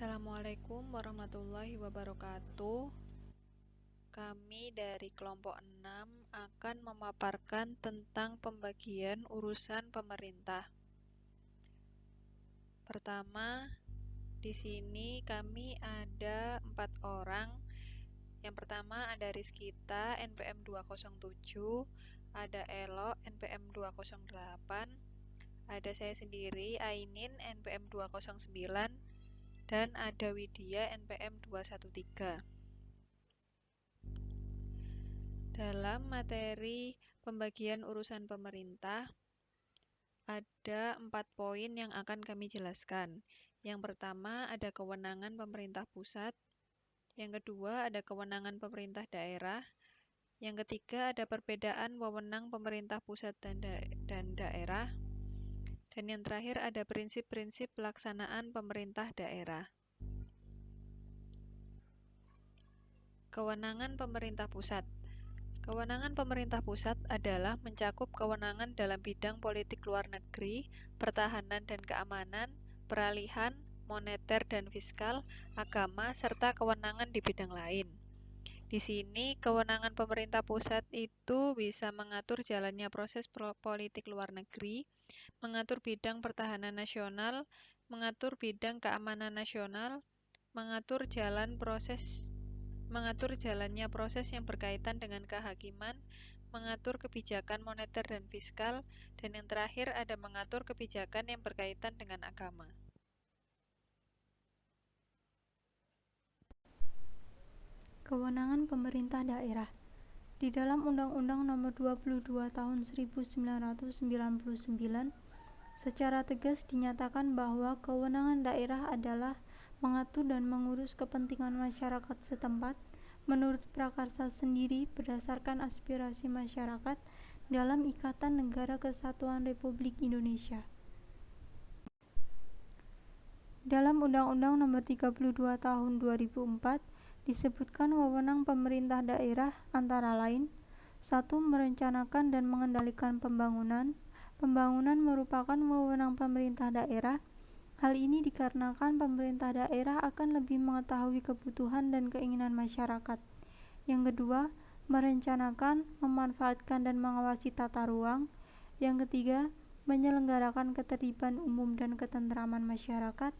Assalamualaikum warahmatullahi wabarakatuh. Kami dari kelompok 6 akan memaparkan tentang pembagian urusan pemerintah. Pertama, di sini kami ada 4 orang. Yang pertama ada Rizkita, NPM 207, ada Elo, NPM 208, ada saya sendiri, Ainin, NPM 209, dan ada Widya, NPM 213. Dalam materi pembagian urusan pemerintah, ada 4 poin yang akan kami jelaskan. Yang pertama ada kewenangan pemerintah pusat, yang kedua ada kewenangan pemerintah daerah, yang ketiga ada perbedaan wewenang pemerintah pusat dan daerah, dan yang terakhir ada prinsip-prinsip pelaksanaan pemerintah daerah. Kewenangan pemerintah pusat. Kewenangan pemerintah pusat adalah mencakup kewenangan dalam bidang politik luar negeri, pertahanan dan keamanan, peralihan, moneter dan fiskal, agama, serta kewenangan di bidang lain. Di sini, kewenangan pemerintah pusat itu bisa mengatur jalannya proses politik luar negeri, mengatur bidang pertahanan nasional, mengatur bidang keamanan nasional, mengatur jalannya proses yang berkaitan dengan kehakiman, mengatur kebijakan moneter dan fiskal, dan yang terakhir ada mengatur kebijakan yang berkaitan dengan agama. Kewenangan pemerintah daerah. Di dalam Undang-Undang Nomor 22 Tahun 1999, secara tegas dinyatakan bahwa kewenangan daerah adalah mengatur dan mengurus kepentingan masyarakat setempat menurut prakarsa sendiri berdasarkan aspirasi masyarakat dalam Ikatan Negara Kesatuan Republik Indonesia. Dalam Undang-Undang Nomor 32 Tahun 2004 disebutkan wewenang pemerintah daerah antara lain: 1. Merencanakan dan mengendalikan pembangunan. Pembangunan merupakan wewenang pemerintah daerah. Hal ini dikarenakan pemerintah daerah akan lebih mengetahui kebutuhan dan keinginan masyarakat. Yang kedua, merencanakan, memanfaatkan dan mengawasi tata ruang. Yang ketiga, menyelenggarakan ketertiban umum dan ketentraman masyarakat.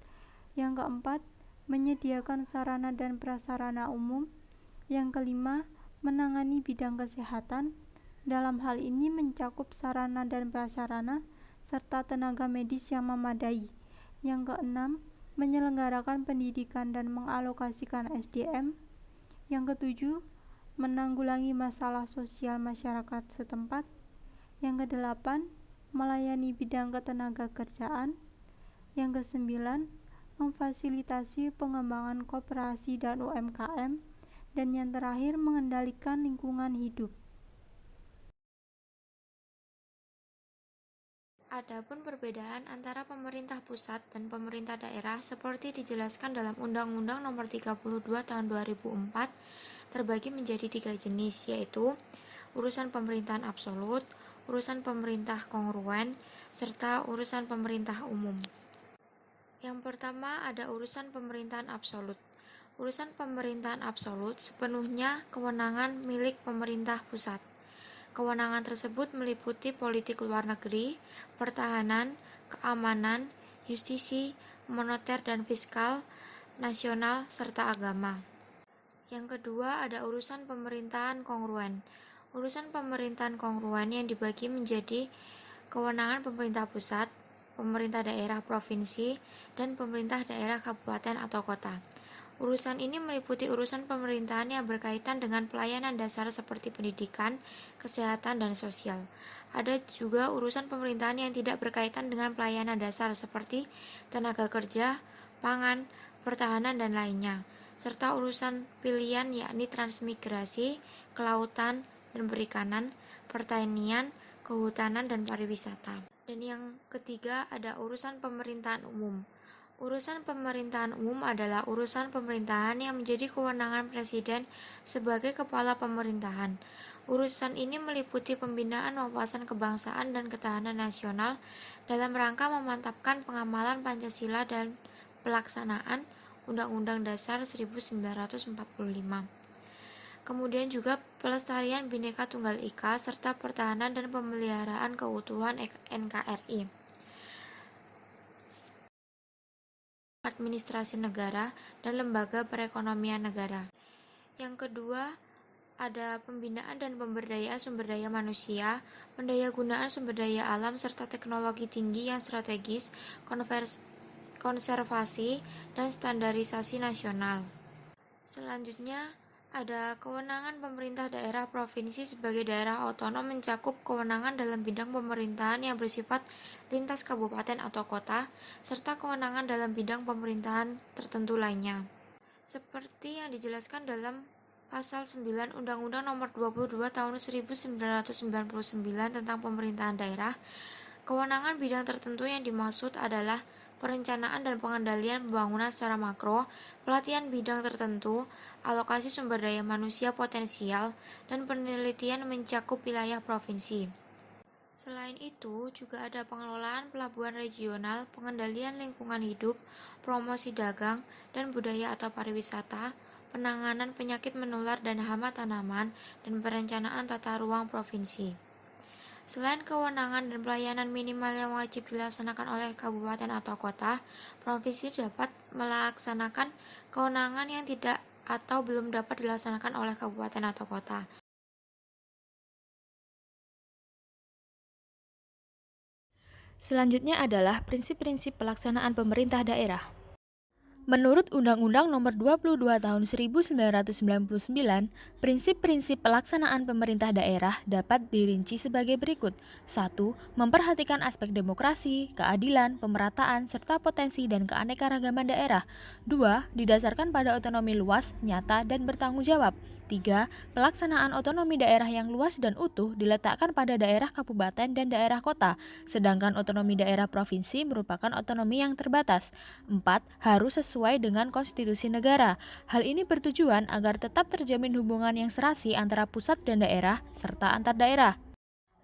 Yang keempat, menyediakan sarana dan prasarana umum. Yang kelima, menangani bidang kesehatan. Dalam hal ini mencakup sarana dan prasarana serta tenaga medis yang memadai. Yang keenam, menyelenggarakan pendidikan dan mengalokasikan SDM. Yang ketujuh, menanggulangi masalah sosial masyarakat setempat. Yang kedelapan, melayani bidang ketenagakerjaan. Yang kesembilan, memfasilitasi pengembangan koperasi dan UMKM, dan yang terakhir mengendalikan lingkungan hidup. Adapun perbedaan antara pemerintah pusat dan pemerintah daerah seperti dijelaskan dalam Undang-Undang Nomor 32 Tahun 2004 terbagi menjadi 3 jenis, yaitu urusan pemerintahan absolut, urusan pemerintah kongruen, serta urusan pemerintah umum. Yang pertama ada urusan pemerintahan absolut. Urusan pemerintahan absolut sepenuhnya kewenangan milik pemerintah pusat. Kewenangan tersebut meliputi politik luar negeri, pertahanan, keamanan, justisi, moneter dan fiskal, nasional, serta agama. Yang kedua ada urusan pemerintahan kongruen. Urusan pemerintahan kongruen yang dibagi menjadi kewenangan pemerintah pusat, pemerintah daerah provinsi, dan pemerintah daerah kabupaten atau kota. Urusan ini meliputi urusan pemerintahan yang berkaitan dengan pelayanan dasar seperti pendidikan, kesehatan, dan sosial. Ada juga urusan pemerintahan yang tidak berkaitan dengan pelayanan dasar seperti tenaga kerja, pangan, pertahanan, dan lainnya, serta urusan pilihan yakni transmigrasi, kelautan dan perikanan, pertanian, kehutanan, dan pariwisata. Dan yang ketiga ada urusan pemerintahan umum. Urusan pemerintahan umum adalah urusan pemerintahan yang menjadi kewenangan presiden sebagai kepala pemerintahan. Urusan ini meliputi pembinaan wawasan kebangsaan dan ketahanan nasional dalam rangka memantapkan pengamalan Pancasila dan pelaksanaan Undang-Undang Dasar 1945. Kemudian juga pelestarian Bhinneka Tunggal Ika serta pertahanan dan pemeliharaan keutuhan NKRI. Administrasi negara dan lembaga perekonomian negara. Yang kedua, ada pembinaan dan pemberdayaan sumber daya manusia, pendayagunaan sumber daya alam serta teknologi tinggi yang strategis, konservasi, dan standarisasi nasional. Selanjutnya, ada kewenangan pemerintah daerah provinsi sebagai daerah otonom mencakup kewenangan dalam bidang pemerintahan yang bersifat lintas kabupaten atau kota, serta kewenangan dalam bidang pemerintahan tertentu lainnya. Seperti yang dijelaskan dalam Pasal 9 Undang-Undang Nomor 22 Tahun 1999 tentang Pemerintahan Daerah, kewenangan bidang tertentu yang dimaksud adalah perencanaan dan pengendalian pembangunan secara makro, pelatihan bidang tertentu, alokasi sumber daya manusia potensial, dan penelitian mencakup wilayah provinsi. Selain itu, juga ada pengelolaan pelabuhan regional, pengendalian lingkungan hidup, promosi dagang dan budaya atau pariwisata, penanganan penyakit menular dan hama tanaman, dan perencanaan tata ruang provinsi. Selain kewenangan dan pelayanan minimal yang wajib dilaksanakan oleh kabupaten atau kota, provinsi dapat melaksanakan kewenangan yang tidak atau belum dapat dilaksanakan oleh kabupaten atau kota. Selanjutnya adalah prinsip-prinsip pelaksanaan pemerintah daerah. Menurut Undang-Undang Nomor 22 Tahun 1999, prinsip-prinsip pelaksanaan pemerintah daerah dapat dirinci sebagai berikut. 1. Memperhatikan aspek demokrasi, keadilan, pemerataan, serta potensi dan keanekaragaman daerah. 2. Didasarkan pada otonomi luas, nyata, dan bertanggung jawab. 3. Pelaksanaan otonomi daerah yang luas dan utuh diletakkan pada daerah kabupaten dan daerah kota, sedangkan otonomi daerah provinsi merupakan otonomi yang terbatas. 4. Harus sesuai dengan konstitusi negara. Hal ini bertujuan agar tetap terjamin hubungan yang serasi antara pusat dan daerah, serta antar daerah.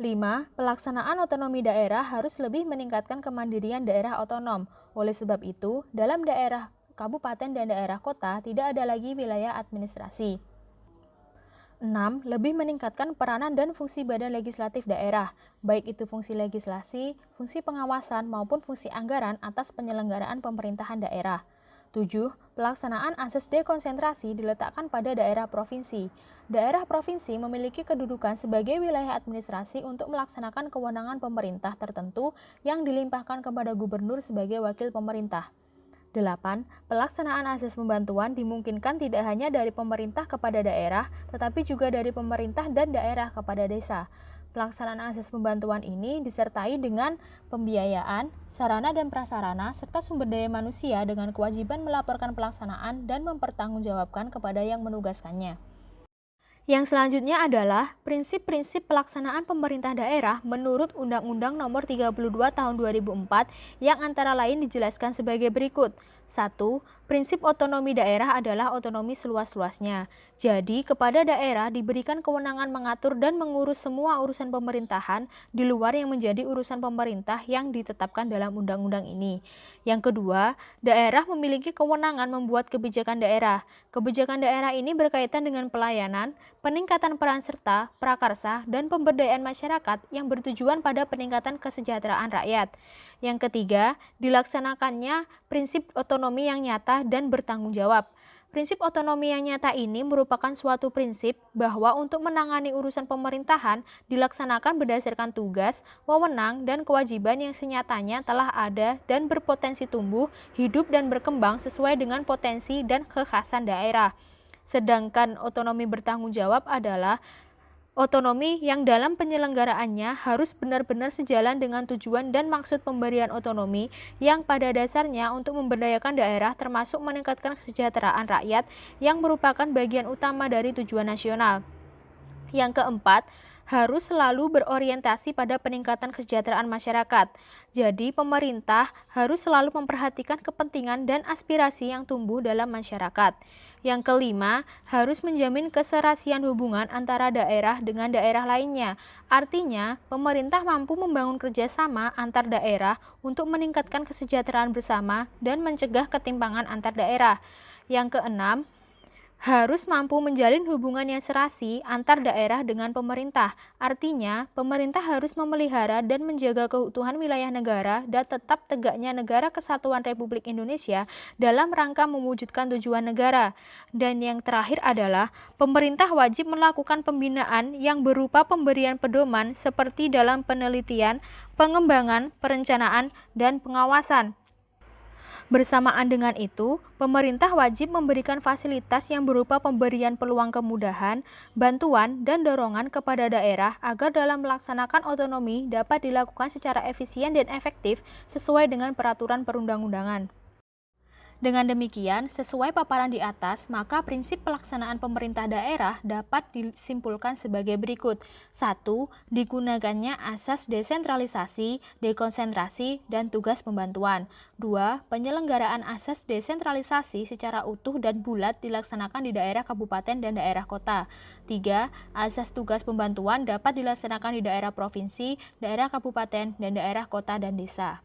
5. Pelaksanaan otonomi daerah harus lebih meningkatkan kemandirian daerah otonom. Oleh sebab itu, dalam daerah kabupaten dan daerah kota tidak ada lagi wilayah administrasi. 6. Lebih meningkatkan peranan dan fungsi badan legislatif daerah, baik itu fungsi legislasi, fungsi pengawasan, maupun fungsi anggaran atas penyelenggaraan pemerintahan daerah. 7. Pelaksanaan asas dekonsentrasi diletakkan pada daerah provinsi. Daerah provinsi memiliki kedudukan sebagai wilayah administrasi untuk melaksanakan kewenangan pemerintah tertentu yang dilimpahkan kepada gubernur sebagai wakil pemerintah. 8. Pelaksanaan asas pembantuan dimungkinkan tidak hanya dari pemerintah kepada daerah, tetapi juga dari pemerintah dan daerah kepada desa. Pelaksanaan asas pembantuan ini disertai dengan pembiayaan, sarana dan prasarana, serta sumber daya manusia dengan kewajiban melaporkan pelaksanaan dan mempertanggungjawabkan kepada yang menugaskannya. Yang selanjutnya adalah prinsip-prinsip pelaksanaan pemerintah daerah menurut Undang-Undang Nomor 32 Tahun 2004 yang antara lain dijelaskan sebagai berikut. 1. Prinsip otonomi daerah adalah otonomi seluas-luasnya. Jadi, kepada daerah diberikan kewenangan mengatur dan mengurus semua urusan pemerintahan di luar yang menjadi urusan pemerintah yang ditetapkan dalam undang-undang ini. Yang kedua, daerah memiliki kewenangan membuat kebijakan daerah. Kebijakan daerah ini berkaitan dengan pelayanan, peningkatan peran serta, prakarsa, dan pemberdayaan masyarakat yang bertujuan pada peningkatan kesejahteraan rakyat. Yang ketiga, dilaksanakannya prinsip otonomi yang nyata dan bertanggung jawab. Prinsip otonomi yang nyata ini merupakan suatu prinsip bahwa untuk menangani urusan pemerintahan dilaksanakan berdasarkan tugas, wewenang, dan kewajiban yang senyatanya telah ada dan berpotensi tumbuh, hidup, dan berkembang sesuai dengan potensi dan kekhasan daerah. Sedangkan otonomi bertanggung jawab adalah otonomi yang dalam penyelenggaraannya harus benar-benar sejalan dengan tujuan dan maksud pemberian otonomi yang pada dasarnya untuk memberdayakan daerah termasuk meningkatkan kesejahteraan rakyat yang merupakan bagian utama dari tujuan nasional. Yang keempat, harus selalu berorientasi pada peningkatan kesejahteraan masyarakat. Jadi, pemerintah harus selalu memperhatikan kepentingan dan aspirasi yang tumbuh dalam masyarakat. Yang kelima, harus menjamin keserasian hubungan antara daerah dengan daerah lainnya. Artinya, pemerintah mampu membangun kerjasama antar daerah untuk meningkatkan kesejahteraan bersama dan mencegah ketimpangan antar daerah. Yang keenam, harus mampu menjalin hubungan yang serasi antar daerah dengan pemerintah. Artinya, pemerintah harus memelihara dan menjaga keutuhan wilayah negara dan tetap tegaknya Negara Kesatuan Republik Indonesia dalam rangka mewujudkan tujuan negara. Dan yang terakhir adalah, pemerintah wajib melakukan pembinaan yang berupa pemberian pedoman seperti dalam penelitian, pengembangan, perencanaan, dan pengawasan. Bersamaan dengan itu, pemerintah wajib memberikan fasilitas yang berupa pemberian peluang kemudahan, bantuan, dan dorongan kepada daerah agar dalam melaksanakan otonomi dapat dilakukan secara efisien dan efektif sesuai dengan peraturan perundang-undangan. Dengan demikian, sesuai paparan di atas, maka prinsip pelaksanaan pemerintah daerah dapat disimpulkan sebagai berikut. 1. Digunakannya asas desentralisasi, dekonsentrasi, dan tugas pembantuan. 2. Penyelenggaraan asas desentralisasi secara utuh dan bulat dilaksanakan di daerah kabupaten dan daerah kota. 3. Asas tugas pembantuan dapat dilaksanakan di daerah provinsi, daerah kabupaten, dan daerah kota dan desa.